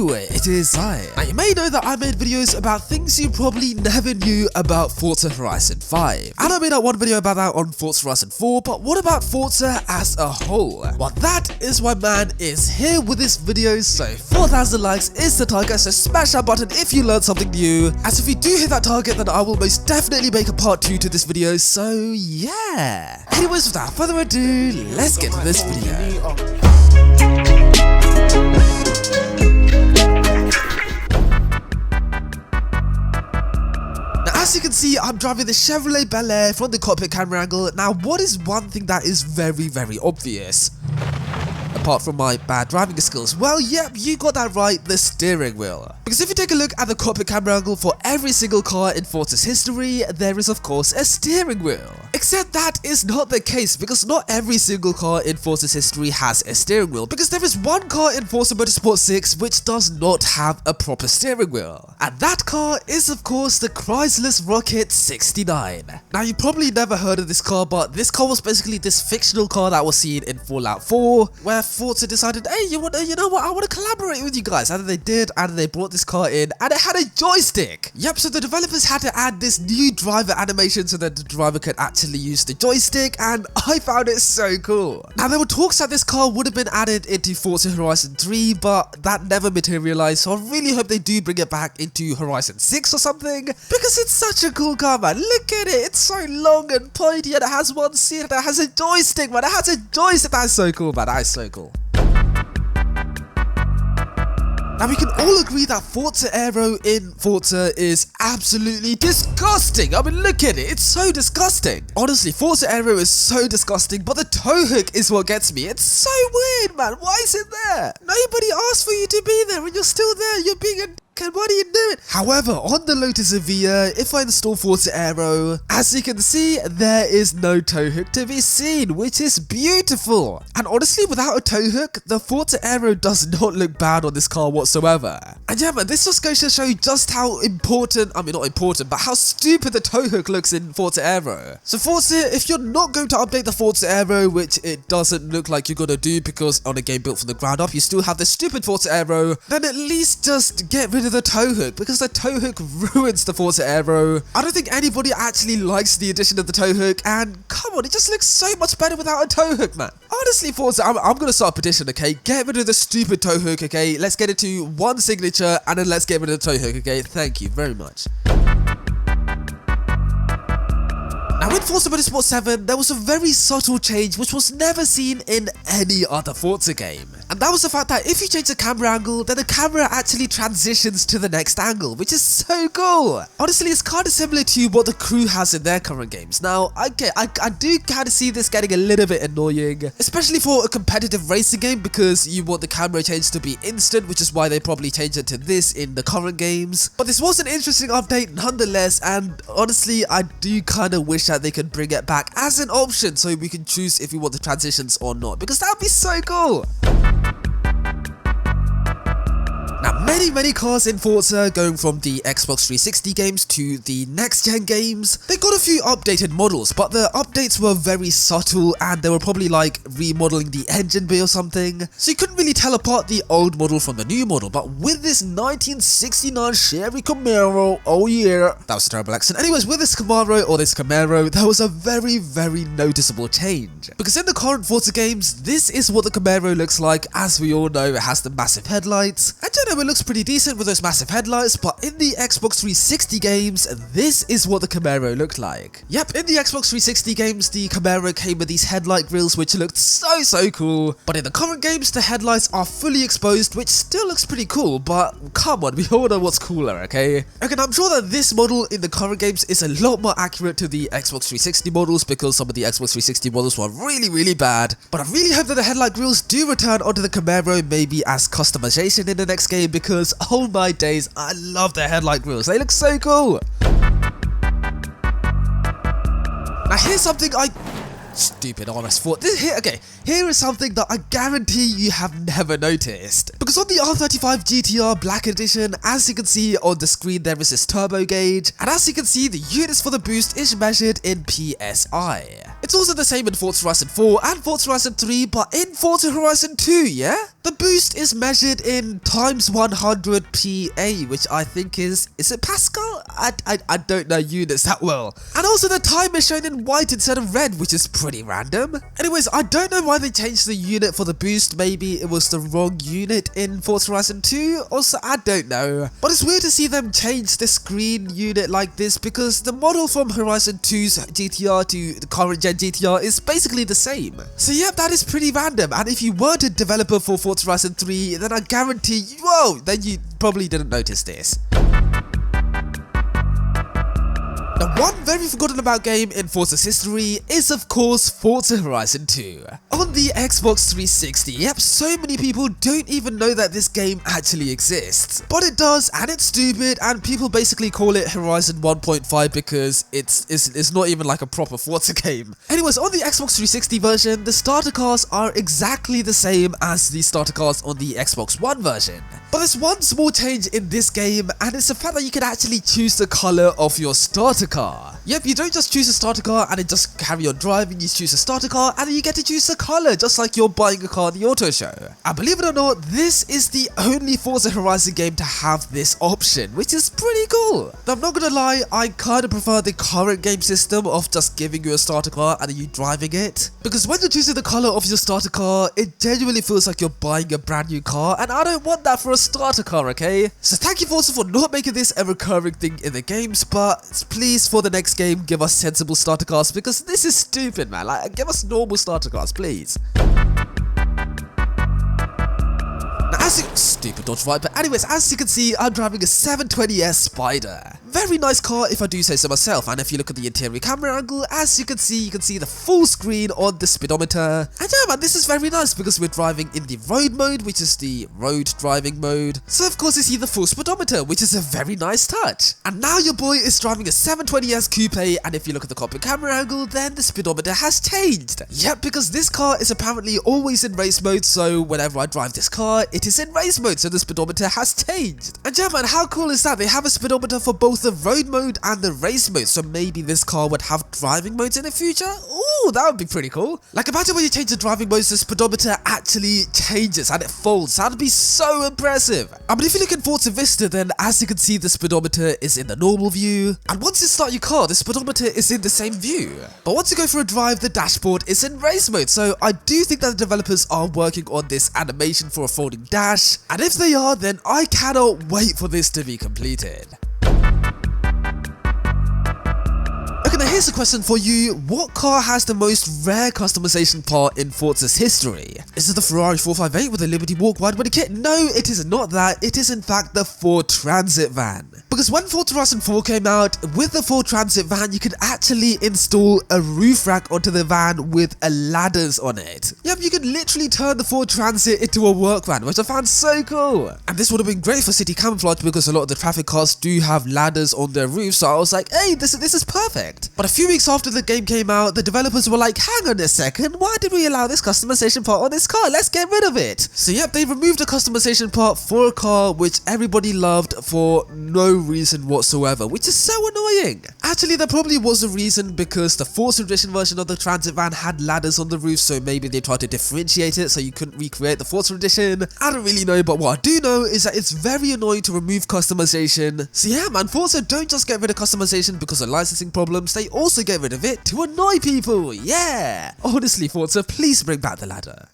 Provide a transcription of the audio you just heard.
Hello, it is I. Now you may know that I made videos about things you probably never knew about Forza Horizon 5. And I made out one video about that on Forza Horizon 4, but what about Forza as a whole? Well, that is why man is here with this video, so 4,000 likes is the target, so smash that button if you learned something new. As if you do hit that target, then I will most definitely make a part 2 to this video, so yeah. Anyways, without further ado, let's get to this video. As you can see, I'm driving the Chevrolet Bel Air from the cockpit camera angle. Now, what is one thing that is very obvious? Apart from my bad driving skills? Well, yep, you got that right, the steering wheel. Because if you take a look at the cockpit camera angle for every single car in Forza's history, there is of course a steering wheel. Except that is not the case, because not every single car in Forza's history has a steering wheel, because there is one car in Forza Motorsport 6 which does not have a proper steering wheel. And that car is of course the Chrysler's Rocket 69. Now you probably never heard of this car, but this car was basically this fictional car that was seen in Fallout 4, where Forza decided, hey, you know what, I want to collaborate with you guys, and they did, and they brought this car in, and it had a joystick. Yep, so the developers had to add this new driver animation so that the driver could actually use the joystick, and I found it so cool. Now there were talks that this car would have been added into Forza Horizon 3, but that never materialized, so I really hope they do bring it back into Horizon 6 or something, because it's such a cool car, man. Look at it, it's so long and pointy, and it has one seat, and it has a joystick, man. It has a joystick. That's so cool, man. That is so cool. Now we can all agree that Forza Aero in Forza is absolutely disgusting. I mean, look at it, it's so disgusting. Honestly, Forza Aero is so disgusting, but the tow hook is what gets me. It's so weird, man. Why is it there? Nobody asked for you to be there and you're still there. You're being a and what are you doing? However, on the Lotus Evija, if I install Forza Aero, as you can see, there is no tow hook to be seen, which is beautiful. And honestly, without a tow hook, the Forza Aero does not look bad on this car whatsoever. And yeah, man, this just goes to show just how important, I mean not important, but how stupid the tow hook looks in Forza Aero. So Forza, if you're not going to update the Forza Aero, which it doesn't look like you're gonna do because on a game built from the ground up, you still have the stupid Forza Aero, then at least just get rid of the tow hook, because the tow hook ruins the Forza Aero. I don't think anybody actually likes the addition of the tow hook, and come on, it just looks so much better without a tow hook, man. Honestly, Forza, I'm gonna start a petition, okay? Get rid of the stupid tow hook, okay? Let's get it to one signature, and then let's get rid of the tow hook, okay? Thank you very much. Now in Forza Motorsport 7, there was a very subtle change which was never seen in any other Forza game. And that was the fact that if you change the camera angle, then the camera actually transitions to the next angle, which is so cool. Honestly, it's kind of similar to what the crew has in their current games. Now, okay, I do kind of see this getting a little bit annoying, especially for a competitive racing game, because you want the camera change to be instant, which is why they probably changed it to this in the current games. But this was an interesting update nonetheless, and honestly, I do kind of wish that they could bring it back as an option so we can choose if we want the transitions or not, because that would be so cool. Now, many cars in Forza, going from the Xbox 360 games to the next-gen games, they got a few updated models, but the updates were very subtle, and they were probably like remodeling the engine bay or something, so you couldn't really tell apart the old model from the new model. But with this 1969 Chevy Camaro, oh yeah, that was a terrible accent. Anyways, with this Camaro, or this Camaro, there was a very noticeable change. Because in the current Forza games, this is what the Camaro looks like. As we all know, it has the massive headlights, and you know, it looks pretty decent with those massive headlights, but in the Xbox 360 games, this is what the Camaro looked like. Yep, in the Xbox 360 games, the Camaro came with these headlight grills, which looked so cool, but in the current games, the headlights are fully exposed, which still looks pretty cool, but come on, we all know what's cooler, okay? Okay, I'm sure that this model in the current games is a lot more accurate to the Xbox 360 models, because some of the Xbox 360 models were really bad, but I really hope that the headlight grills do return onto the Camaro, maybe as customization in the next game, because oh my days, I love their headlight grills. They look so cool. Now here's something stupid RS4. Here is something that I guarantee you have never noticed. Because on the R35 GTR Black Edition, as you can see on the screen, there is this turbo gauge, and as you can see, the units for the boost is measured in PSI. It's also the same in Forza Horizon 4 and Forza Horizon 3, but in Forza Horizon 2, yeah? The boost is measured in times 100 PA, which I think is it Pascal? I don't know units that well. And also the time is shown in white instead of red, which is pretty random. Anyways, I don't know why they changed the unit for the boost. Maybe it was the wrong unit in Forza Horizon 2. Also, I don't know. But it's weird to see them change the screen unit like this because the model from Horizon 2's GTR to the current gen GTR is basically the same. So yep, that is pretty random. And if you weren't a developer for Forza Horizon 3, then I guarantee you, whoa, then you probably didn't notice this. Now, one very forgotten about game in Forza's history is of course Forza Horizon 2. On the Xbox 360, yep, so many people don't even know that this game actually exists. But it does, and it's stupid, and people basically call it Horizon 1.5 because it's not even like a proper Forza game. Anyways, on the Xbox 360 version, the starter cars are exactly the same as the starter cars on the Xbox One version. But there's one small change in this game, and it's the fact that you can actually choose the color of your starter car. Yep, you don't just choose a starter car and then just carry on driving, you choose a starter car and then you get to choose the color, just like you're buying a car in the auto show. And believe it or not, this is the only Forza Horizon game to have this option, which is pretty cool. Now, I'm not gonna lie, I kinda prefer the current game system of just giving you a starter car and then you driving it. Because when you're choosing the color of your starter car, it genuinely feels like you're buying a brand new car, and I don't want that for a starter car, okay? So thank you Forza for not making this a recurring thing in the games, but please for the next game give us sensible starter cars because this is stupid, man. Like, give us normal starter cars, please. Now, stupid Dodge Viper. Anyways, as you can see, I'm driving a 720S Spider. Very nice car if I do say so myself, and if you look at the interior camera angle, as you can see the full screen on the speedometer. And yeah man, this is very nice because we're driving in the road mode, which is the road driving mode. So of course you see the full speedometer, which is a very nice touch. And now your boy is driving a 720S Coupe, and if you look at the cockpit camera angle, then the speedometer has changed. Yep, because this car is apparently always in race mode, so whenever I drive this car, it is in race mode, so the speedometer has changed. And yeah man, how cool is that? They have a speedometer for both the road mode and the race mode, so maybe this car would have driving modes in the future? Ooh, that would be pretty cool. Like, imagine when you change the driving modes, the speedometer actually changes and it folds. That would be so impressive. But if you look in Forza Vista, then as you can see, the speedometer is in the normal view, and once you start your car, the speedometer is in the same view. But once you go for a drive, the dashboard is in race mode, so I do think that the developers are working on this animation for a folding dash, and if they are, then I cannot wait for this to be completed. Okay, now here's a question for you. What car has the most rare customization part in Forza's history? Is it the Ferrari 458 with a Liberty Walk wide body kit? No, it is not that. It is in fact the Ford Transit van. Because when Forza Horizon 4 came out, with the Ford Transit van, you could actually install a roof rack onto the van with ladders on it. Yep, you could literally turn the Ford Transit into a work van, which I found so cool. And this would have been great for city camouflage because a lot of the traffic cars do have ladders on their roofs, so I was like, hey, this is perfect. But a few weeks after the game came out, the developers were like, hang on a second, why did we allow this customization part on this car? Let's get rid of it. So yep, they removed the customization part for a car which everybody loved for no reason whatsoever, which is so annoying. Actually, there probably was a reason because the Forza Edition version of the Transit van had ladders on the roof, so maybe they tried to differentiate it so you couldn't recreate the Forza Edition. I don't really know, but what I do know is that it's very annoying to remove customization. So yeah man, Forza don't just get rid of customization because of licensing problems, they also get rid of it to annoy people. Yeah! Honestly Forza, please bring back the ladder.